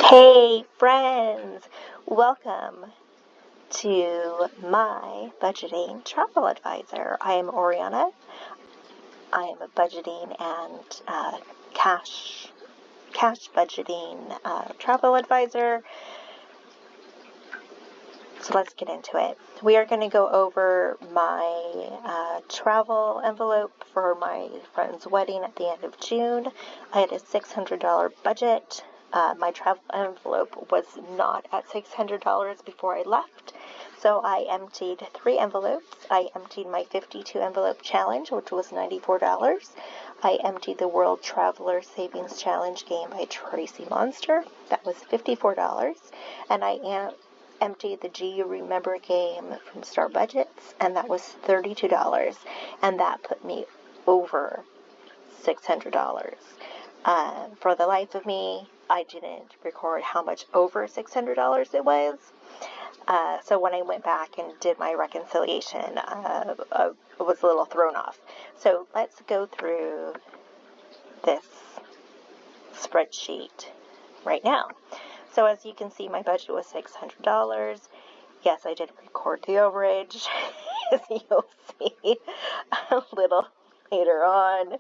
Hey friends, welcome to my budgeting travel advisor. I am Oriana. I am a budgeting and cash budgeting travel advisor. So let's get into it. We are going to go over my travel envelope for my friend's wedding at the end of June. I had a $600 budget. My travel envelope was not at $600 before I left, so I emptied 3 envelopes. I emptied my 52 envelope challenge, which was $94. I emptied the World Traveler Savings Challenge game by Tracy Monster. That was $54. And I emptied the Do You Remember game from Star Budgets, and that was $32. And that put me over $600. For the life of me, I didn't record how much over $600 it was. So when I went back and did my reconciliation, I was a little thrown off. So let's go through this spreadsheet right now. So as you can see, my budget was $600. Yes, I did record the overage, as you'll see a little later on.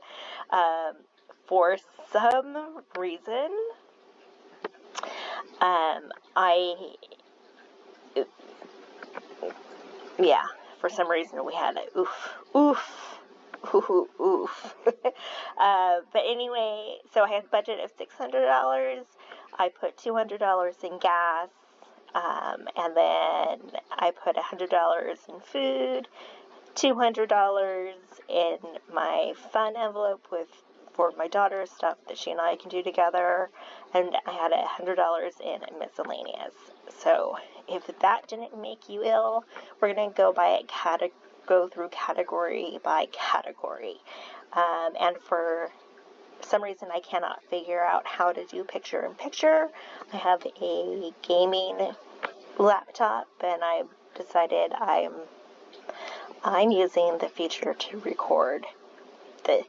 For some reason, for some reason we had a oof. But anyway, so I had a budget of $600. I put $200 in gas, and then I put $100 in food, $200 in my fun envelope for my daughter's stuff that she and I can do together, and I had $100 in miscellaneous. So if that didn't make you ill, we're going to go through category by category. And for some reason I cannot figure out how to do picture-in-picture. I have a gaming laptop, and I decided I'm using the feature to record the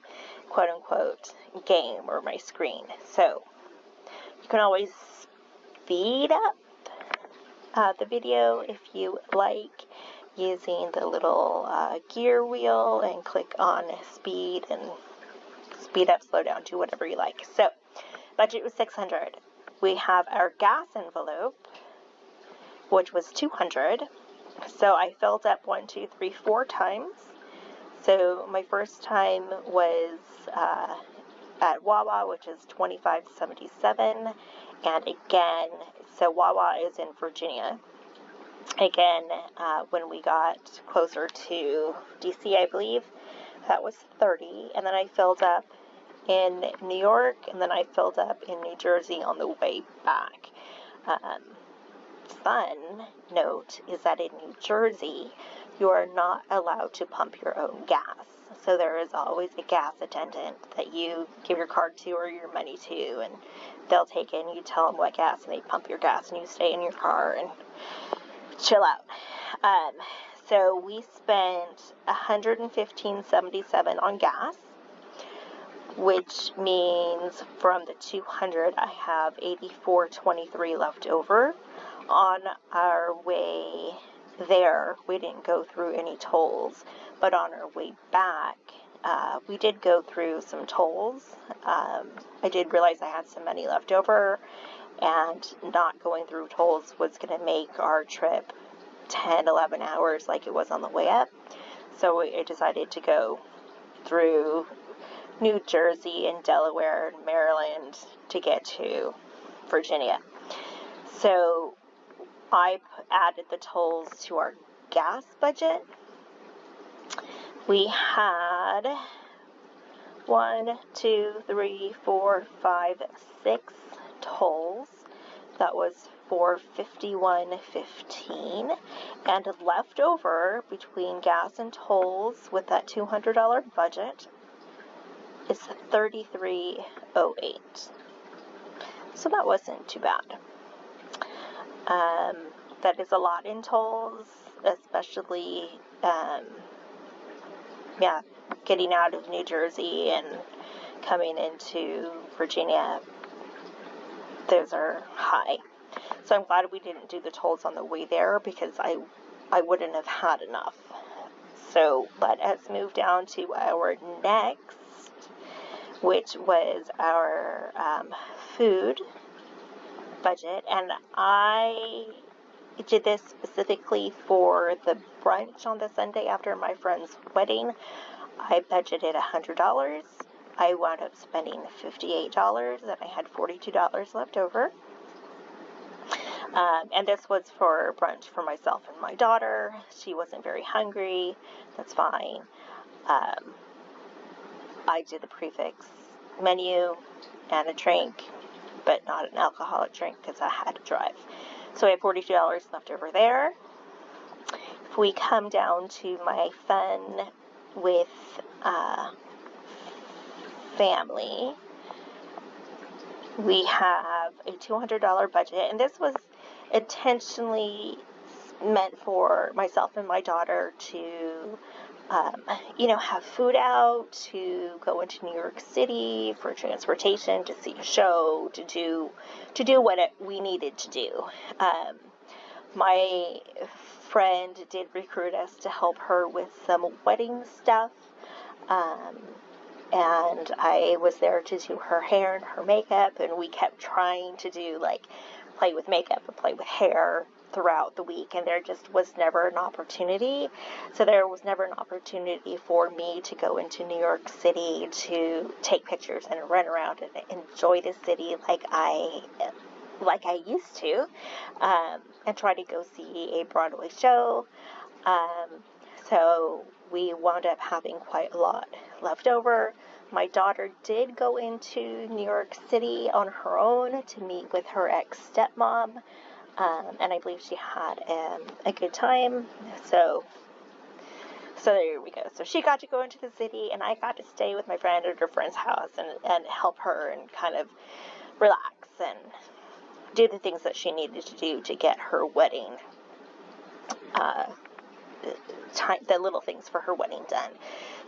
quote-unquote game or my screen. So you can always speed up the video if you like, using the little gear wheel, and click on speed and speed up, slow down, do whatever you like. So budget was $600. We have our gas envelope, which was $200. So I filled up 4 times. So my first time was at Wawa, which is $25.77. And again, so Wawa is in Virginia. Again, when we got closer to DC, I believe, that was $30. And then I filled up in New York, and then I filled up in New Jersey on the way back. Fun note is that in New Jersey, you are not allowed to pump your own gas. So there is always a gas attendant that you give your card to or your money to, and they'll take it and you tell them what gas, and they pump your gas, and you stay in your car and chill out. So we spent $115.77 on gas, which means from the $200 I have $84.23 left over. On our way there, we didn't go through any tolls, but on our way back, we did go through some tolls. I did realize I had some money left over, and not going through tolls was going to make our trip 10-11 hours like it was on the way up. So I decided to go through New Jersey and Delaware and Maryland to get to Virginia. So I added the tolls to our gas budget. We had 6 tolls. That was $451.15, and left over between gas and tolls with that $200 budget is $33.08. So that wasn't too bad. That is a lot in tolls, especially getting out of New Jersey and coming into Virginia. those are high. So I'm glad we didn't do the tolls on the way there, because I wouldn't have had enough. So let us move down to our next, which was our food budget. And I did this specifically for the brunch on the Sunday after my friend's wedding. I budgeted $100. I wound up spending $58, and I had $42 left over. And this was for brunch for myself and my daughter. She wasn't very hungry. That's fine. I did the prefix menu and a drink, but not an alcoholic drink because I had to drive. So I have $42 left over there. If we come down to my fun with family, we have a $200 budget, and this was intentionally meant for myself and my daughter to have food out, to go into New York City for transportation, to see a show, to do what we needed to do. My friend did recruit us to help her with some wedding stuff, and I was there to do her hair and her makeup, and we kept trying to do, play with makeup and play with hair throughout the week, and there just was never an opportunity. So there was never an opportunity for me to go into New York City to take pictures and run around and enjoy the city like I used to, and try to go see a Broadway show. So we wound up having quite a lot left over. My daughter did go into New York City on her own to meet with her ex-stepmom, and I believe she had a good time. So there we go. So she got to go into the city, and I got to stay with my friend at her friend's house and help her and kind of relax and do the things that she needed to do to get her wedding, the little things for her wedding done.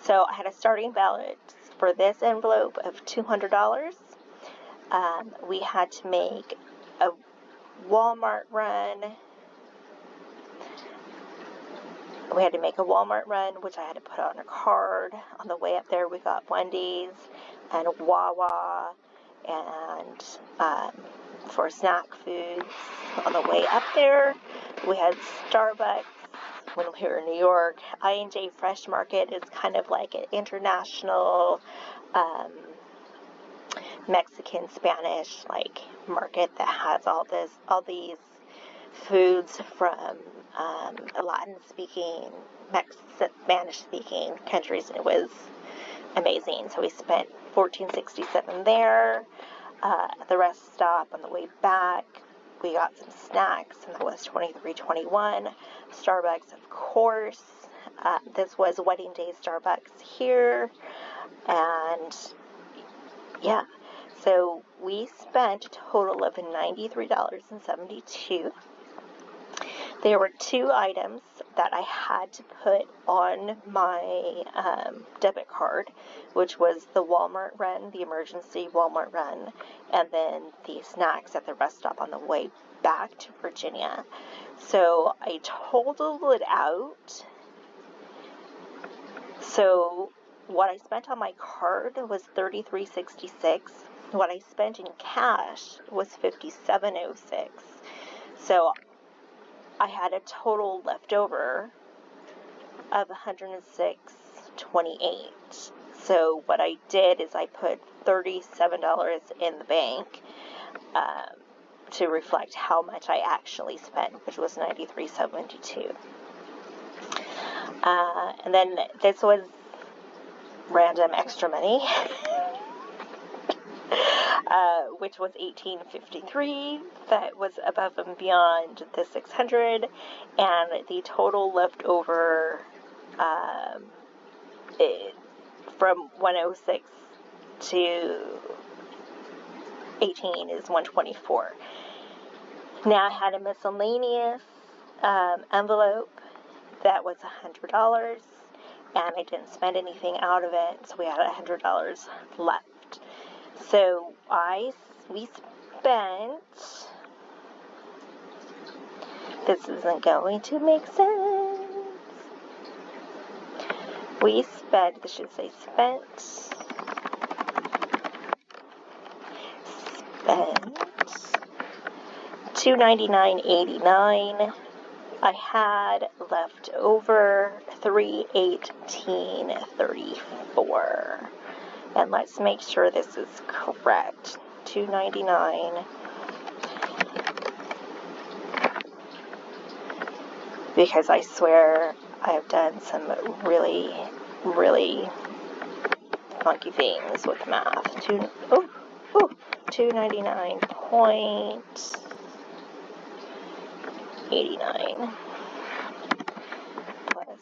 So I had a starting balance for this envelope of $200. We had to make a Walmart run. Which I had to put on a card. On the way up there, we got Wendy's and Wawa, and for snack foods. On the way up there, we had Starbucks. When we were in New York, I&J Fresh Market is kind of like an international Mexican, Spanish market that has all these foods from Latin-speaking, Spanish-speaking countries, and it was amazing. So we spent $14.67 there. At the rest stop on the way back, we got some snacks, and that was $23.21. Starbucks, of course. This was wedding day Starbucks here, and yeah. So we spent a total of $93.72. There were two items that I had to put on my debit card, which was the Walmart run, the emergency Walmart run, and then the snacks at the rest stop on the way back to Virginia. So I totaled it out. So what I spent on my card was $33.66. What I spent in cash was $57.06. So I had a total left over of $106.28. So what I did is I put $37 in the bank to reflect how much I actually spent, which was $93.72. And then this was random extra money, which was $18.53. That was above and beyond the $600, and the total left over from 106 to 18 is 124. Now I had a miscellaneous envelope that was $100, and I didn't spend anything out of it, so we had $100 left. So we spent, this isn't going to make sense. We spent, this should say spent $299.89. I had left over $318.34. And let's make sure this is correct. $299. Because I swear I have done some really, really funky things with math. 299.89 plus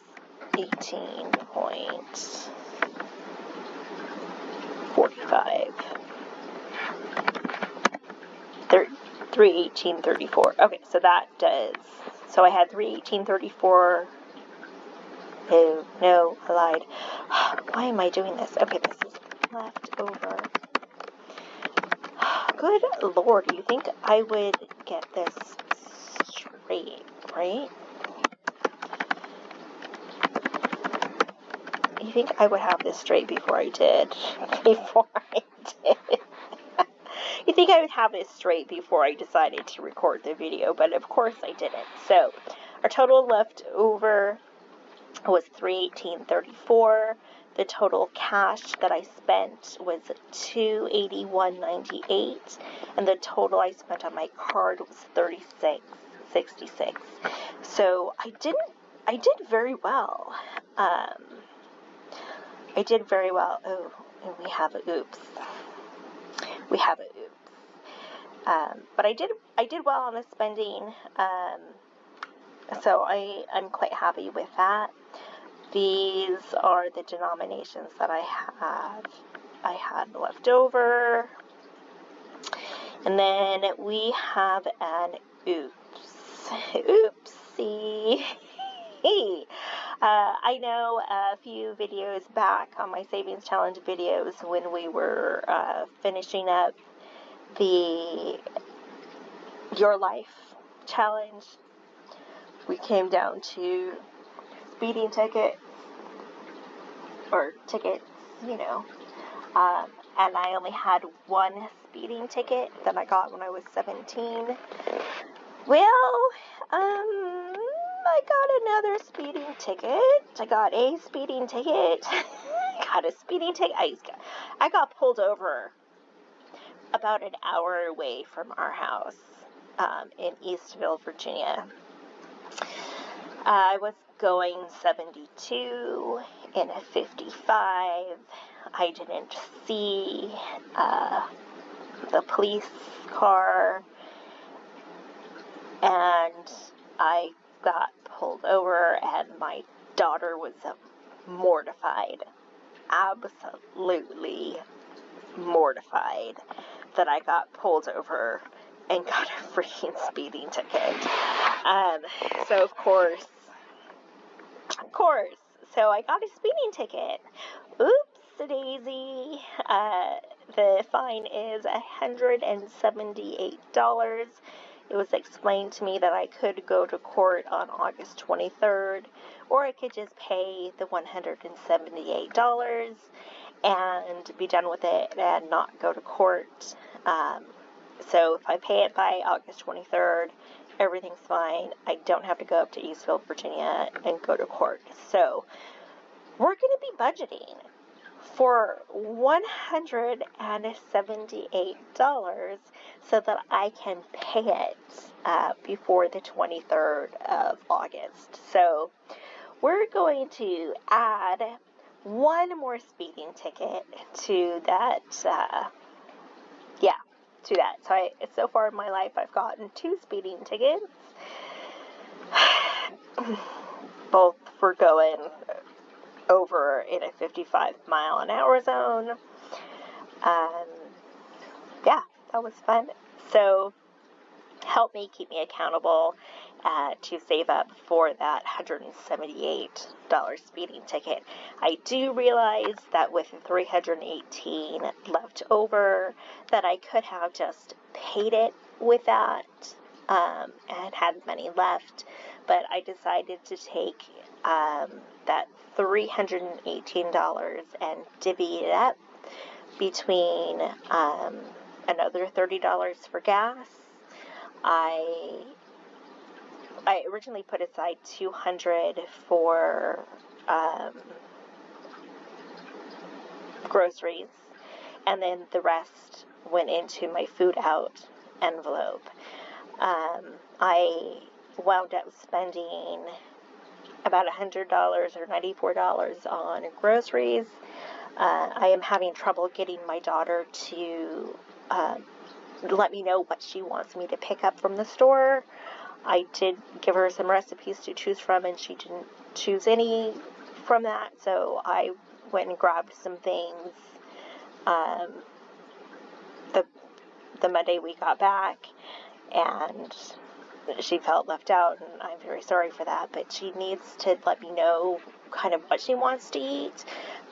18.45. 318.34. Okay, so that does. So I had 318.34. Oh, no, I lied. Why am I doing this? Okay, this is left over. Good Lord, you think I would get this straight, right? You think I would have this straight before I did? You think I would have this straight before I decided to record the video, but of course I didn't. So, our total left over was $318.34. The total cash that I spent was $281.98, and the total I spent on my card was $36.66. So I did very well. I did very well. Oh, and we have a oops. But I did well on the spending. So I'm quite happy with that. These are the denominations that I had left over. And then we have an oopsie. I know a few videos back on my Savings Challenge videos when we were finishing up the Your Life Challenge, we came down to speeding tickets, and I only had one speeding ticket that I got when I was 17. Well, I got another speeding ticket. I got a speeding ticket. I got pulled over about an hour away from our house in Eastville, Virginia. I was going 72 in a 55. I didn't see the police car, and I got pulled over, and my daughter was mortified, absolutely mortified that I got pulled over and got a freaking speeding ticket. So of course, so I got a speeding ticket. Oops-a-daisy. The fine is $178. It was explained to me that I could go to court on August 23rd, or I could just pay the $178 and be done with it and not go to court. So if I pay it by August 23rd, everything's fine. I don't have to go up to Eastville, Virginia and go to court. So we're going to be budgeting for $178 so that I can pay it before the 23rd of August. So we're going to add one more speeding ticket to that, to that. So far in my life, I've gotten 2 speeding tickets, both for going over in a 55-mile-an-hour zone. That was fun. So help me, keep me accountable to save up for that $178 speeding ticket. I do realize that with $318 left over, that I could have just paid it with that and had money left, but I decided to take that $318 and divvy it up between another $30 for gas. I originally put aside $200 for groceries, and then the rest went into my food out envelope. I wound up spending about $100 or $94 on groceries. I am having trouble getting my daughter to let me know what she wants me to pick up from the store. I did give her some recipes to choose from, and she didn't choose any from that, so I went and grabbed some things the Monday we got back, and she felt left out, and I'm very sorry for that, but she needs to let me know kind of what she wants to eat.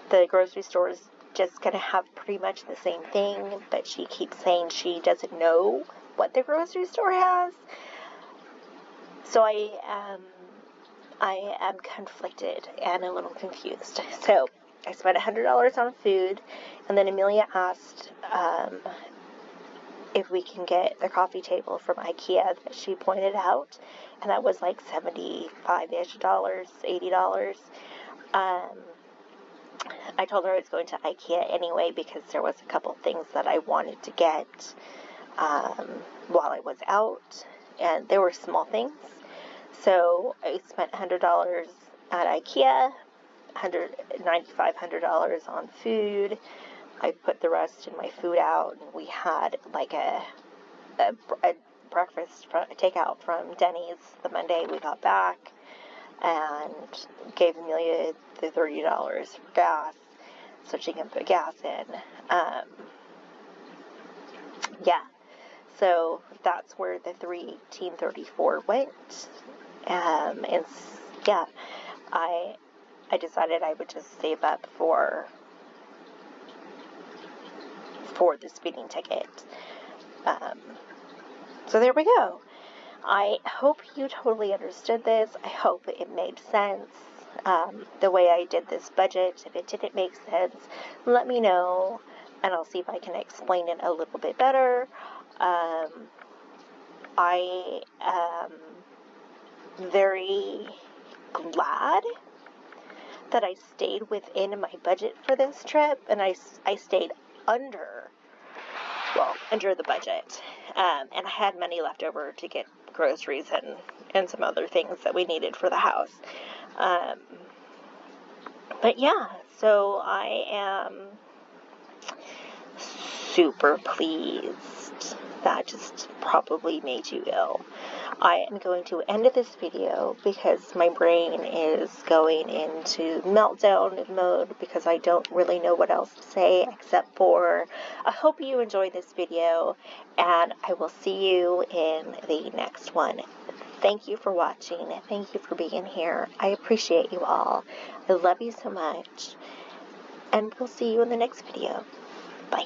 The grocery store is just going to have pretty much the same thing, but she keeps saying she doesn't know what the grocery store has. So I am conflicted and a little confused. So I spent $100 on food, and then Amelia asked if we can get the coffee table from IKEA that she pointed out, and that was like $75-ish, $80. I told her I was going to IKEA anyway because there was a couple things that I wanted to get while I was out, and they were small things. So I spent $100 at IKEA, $100 on food. I put the rest in my food out, and we had like a breakfast takeout from Denny's the Monday we got back, and gave Amelia the $30 for gas so she can put gas in. Yeah, so that's where the $318.34 went. And yeah, I decided I would just save up for the speeding ticket. So there we go. I hope you totally understood this. I hope it made sense, the way I did this budget. If it didn't make sense, let me know, and I'll see if I can explain it a little bit better. I am very glad that I stayed within my budget for this trip, and I stayed under the budget, and I had money left over to get groceries and some other things that we needed for the house. But yeah, so I am super pleased. That just probably made you ill. I am going to end this video because my brain is going into meltdown mode because I don't really know what else to say except for I hope you enjoyed this video, and I will see you in the next one. Thank you for watching. Thank you for being here. I appreciate you all. I love you so much, and we'll see you in the next video. Bye.